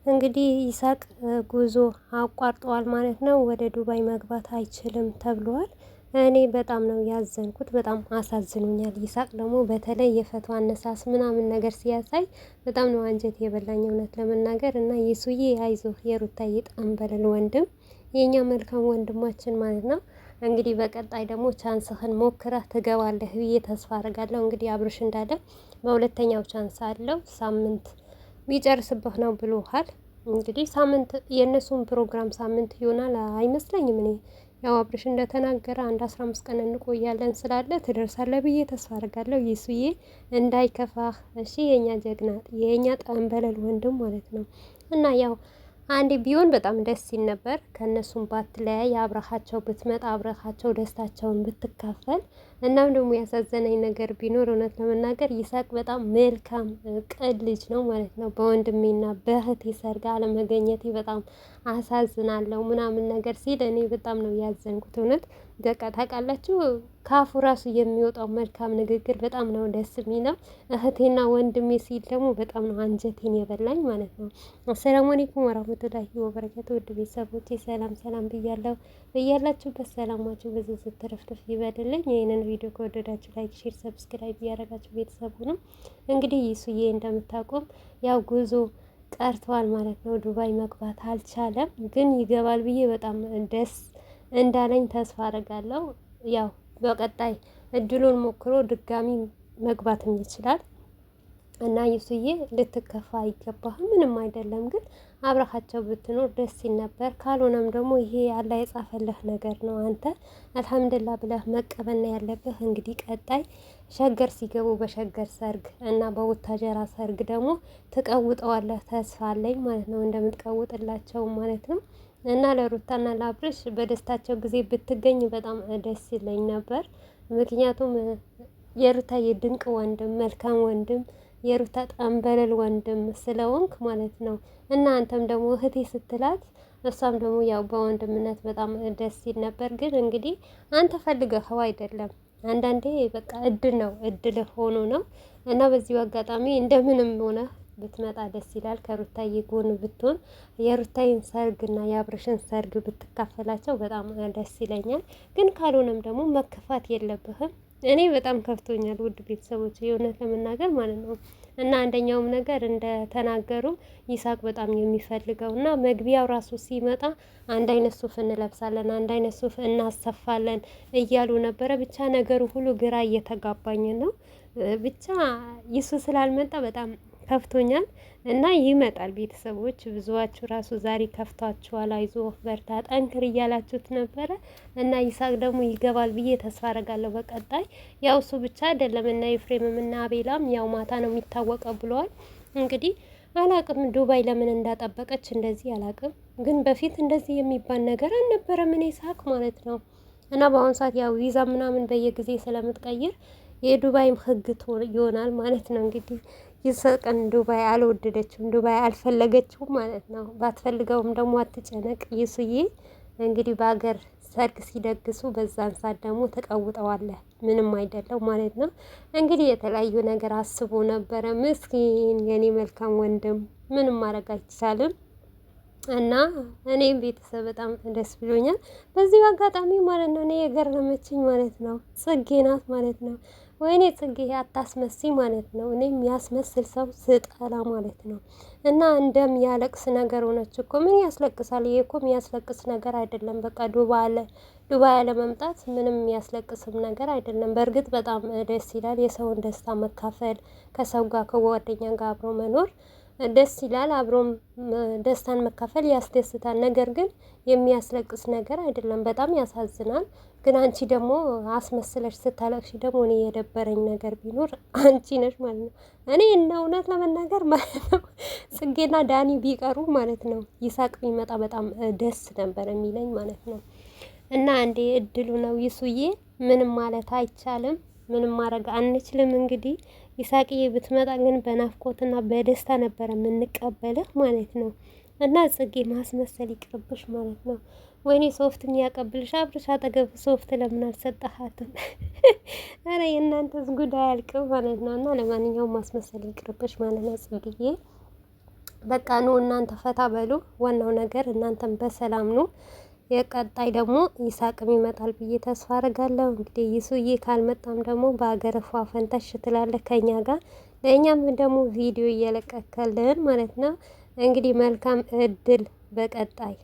እንግዲህ ይሳቅ ጉዞ አቋርጠዋል ማለት ነው። ወደ ዱባይ መግባት አይችልም ተብሏል። እኔ በጣም ነው ያዘንኩት፣ በጣም አሳዝኖኛል። ይሳቅ ደግሞ በተለይ የፈቶ አነሳስ ምናምን ነገር ሲያሳይ በጣም ነው አንጀት የበላኝ እውነት ለመናገር እና የሱዬ አይዞህ የሩታዬ ጠንበለል ወንድም የኛ መልካም ወንድማችን ማለት ነው። እንግዲህ በቀጣይ ደግሞ ቻንስህን ሞክረህ ትገባለህ ብዬ ተስፋ አደርጋለሁ። እንግዲህ አብርሽ እንዳለ በሁለተኛው ቻንስ አለው ሳምንት ቢጨርስብህ ነው ብሎሃል። እንግዲህ ሳምንት የእነሱን ፕሮግራም ሳምንት ይሆናል አይመስለኝም። እኔ ያው አብርሽ እንደተናገረ አንድ 15 ቀን እንቆያለን ስላለ ትደርሳለህ ብዬ ተስፋ አደርጋለሁ። ይሱዬ እንዳይከፋህ እሺ፣ የኛ ጀግና የኛ ጠንበለል ወንድም ማለት ነው። እና ያው አንዴ ቢሆን በጣም ደስ ይል ነበር። ከእነሱም ባትለያይ አብረሃቸው ብትመጣ አብረሃቸው ደስታቸውን ብትካፈል። እናም ደግሞ ያሳዘነኝ ነገር ቢኖር እውነት ለመናገር ይሳቅ በጣም መልካም ቅን ልጅ ነው ማለት ነው። በወንድሜና በእህቴ ሰርግ አለመገኘቴ በጣም አሳዝናለሁ ምናምን ነገር ሲል እኔ በጣም ነው ያዘንኩት እውነት። በቃ ታውቃላችሁ ካፉ ራሱ የሚወጣው መልካም ንግግር በጣም ነው ደስ የሚለው። እህቴና ወንድሜ ሲል ደግሞ በጣም ነው አንጀቴን የበላኝ ማለት ነው። አሰላሙ አለይኩም ወራህመቱላሂ ወበረካቱ። ውድ ቤተሰቦቼ ሰላም ሰላም ብያለሁ። በያላችሁበት ሰላማችሁ ብዙ ስትረፍርፍ ይበልልኝ። ይህንን ቪዲዮ ከወደዳችሁ ላይክ፣ ሼር፣ ሰብስክራይብ እያደረጋችሁ ቤተሰቡ ነው። እንግዲህ ይሱዬ እንደምታውቁም ያው ጉዞ ቀርተዋል ማለት ነው። ዱባይ መግባት አልቻለም፣ ግን ይገባል ብዬ በጣም ደስ እንዳለኝ ተስፋ አደርጋለሁ። ያው በቀጣይ እድሉን ሞክሮ ድጋሚ መግባትም ይችላል። እና ይሱዬ ልትከፋ አይገባህም፣ ምንም አይደለም። ግን አብረሃቸው ብትኖር ደስ ይል ነበር። ካልሆነም ደግሞ ይሄ ያላ የጻፈልህ ነገር ነው። አንተ አልሐምዱሊላህ ብለህ መቀበል ነው ያለብህ። እንግዲህ ቀጣይ ሸገር ሲገቡ በሸገር ሰርግ እና በቡታጀራ ሰርግ ደግሞ ትቀውጠዋለህ ተስፋ አለኝ ማለት ነው። እንደምትቀውጥላቸው ማለት ነው። እና ለሩታና ለአብርሽ በደስታቸው ጊዜ ብትገኝ በጣም ደስ ይለኝ ነበር። ምክንያቱም የሩታ የድንቅ ወንድም መልካም ወንድም የሩታ ጠንበለል ወንድም ስለሆንክ ማለት ነው። እና አንተም ደግሞ እህቴ ስትላት እሷም ደግሞ ያው በወንድምነት በጣም ደስ ይል ነበር። ግን እንግዲህ አንተ ፈልገኸው አይደለም። አንዳንዴ በቃ እድል ነው እድልህ ሆኖ ነው። እና በዚሁ አጋጣሚ እንደምንም ሆነ ብትመጣ ደስ ይላል። ከሩታዬ ጎን ብትሆን የሩታዬን ሰርግ እና የአብርሽን ሰርግ ብትካፈላቸው በጣም ደስ ይለኛል። ግን ካልሆነም ደግሞ መከፋት የለብህም። እኔ በጣም ከፍቶኛል ውድ ቤተሰቦች የእውነት ለመናገር ማለት ነው። እና አንደኛውም ነገር እንደተናገሩ ይሳቅ በጣም የሚፈልገው እና መግቢያው ራሱ ሲመጣ አንድ አይነት ሱፍ እንለብሳለን፣ አንድ አይነት ሱፍ እናሰፋለን እያሉ ነበረ። ብቻ ነገሩ ሁሉ ግራ እየተጋባኝ ነው። ብቻ ይሱ ስላልመጣ በጣም ከፍቶኛል። እና ይመጣል ቤተሰቦች ብዙዋችሁ ራሱ ዛሬ ከፍቷችኋል። አይዞህ በርታ ጠንክር እያላችሁት ነበረ። እና ይሳቅ ደግሞ ይገባል ብዬ ተስፋ አደርጋለሁ በቀጣይ። ያው እሱ ብቻ አይደለም እና ኤፍሬምም እና አቤላም ያው ማታ ነው የሚታወቀው ብለዋል። እንግዲህ አላቅም ዱባይ ለምን እንዳጠበቀች እንደዚህ አላቅም። ግን በፊት እንደዚህ የሚባል ነገር አልነበረም። እኔ ሳቅ ማለት ነው። እና በአሁኑ ሰዓት ያው ቪዛ ምናምን በየጊዜ ስለምትቀይር የዱባይም ህግ ይሆናል ማለት ነው። እንግዲህ ይሳቅን ዱባይ አልወደደችም፣ ዱባይ አልፈለገችውም ማለት ነው። ባትፈልገውም ደግሞ አትጨነቅ ይሱዬ። እንግዲህ በሀገር ሰርግ ሲደግሱ በዛን ሰዓት ደግሞ ተቀውጠዋለህ፣ ምንም አይደለም ማለት ነው። እንግዲህ የተለያዩ ነገር አስቦ ነበረ ምስኪን የኔ መልካም ወንድም፣ ምንም ማድረግ አይቻልም። እና እኔም ቤተሰብ በጣም ደስ ብሎኛል በዚሁ አጋጣሚ ማለት ነው። እኔ የገረመችኝ ማለት ነው ጽጌ ናት ማለት ነው። ወይኔ ጽጌ አታስመስይ ማለት ነው። እኔም ያስመስል ሰው ስጠላ ማለት ነው። እና እንደሚያለቅስ ነገር ሆነች እኮ ምን ያስለቅሳል? ይሄ እኮ የሚያስለቅስ ነገር አይደለም። በቃ ዱባይ አለመምጣት ምንም የሚያስለቅስም ነገር አይደለም። በእርግጥ በጣም ደስ ይላል የሰውን ደስታ መካፈል፣ ከሰው ጋር ከጓደኛ ጋር አብሮ መኖር ደስ ይላል። አብሮም ደስታን መካፈል ያስደስታል። ነገር ግን የሚያስለቅስ ነገር አይደለም። በጣም ያሳዝናል። ግን አንቺ ደግሞ አስመስለሽ ስታለቅሽ ደግሞ እኔ የደበረኝ ነገር ቢኖር አንቺ ነሽ ማለት ነው። እኔ እና እውነት ለመናገር ማለት ነው ጽጌና ዳኒ ቢቀሩ ማለት ነው ይሳቅ ቢመጣ በጣም ደስ ነበር የሚለኝ ማለት ነው። እና አንዴ እድሉ ነው ይሱዬ፣ ምንም ማለት አይቻልም። ምንም ማድረግ አንችልም። እንግዲህ ይሳቅዬ ብትመጣ ግን በናፍቆትና በደስታ ነበረ የምንቀበልህ ማለት ነው። እና ጽጌ ማስመሰል ይቅርብሽ ማለት ነው። ወይኔ ሶፍት የሚያቀብልሽ አብርሽ አጠገብ ሶፍት ለምን አልሰጠሃትም? ኧረ የእናንተስ ጉዳይ አያልቅም ማለት ነው። እና ለማንኛውም ማስመሰል ይቅርብሽ ማለት ነው ጽጌዬ። በቃ ኑ እናንተ ፈታ በሉ። ዋናው ነገር እናንተም በሰላም ኑ። የቀጣይ ደግሞ ይሳቅም ይመጣል ብዬ ተስፋ አደርጋለሁ። እንግዲህ ይሱዬ ካልመጣም ደግሞ በሀገር ፏ ፈንተሽ ትላለህ ከኛ ጋር፣ ለእኛም ደግሞ ቪዲዮ እየለቀከልን ማለት ነው። እንግዲህ መልካም እድል በቀጣይ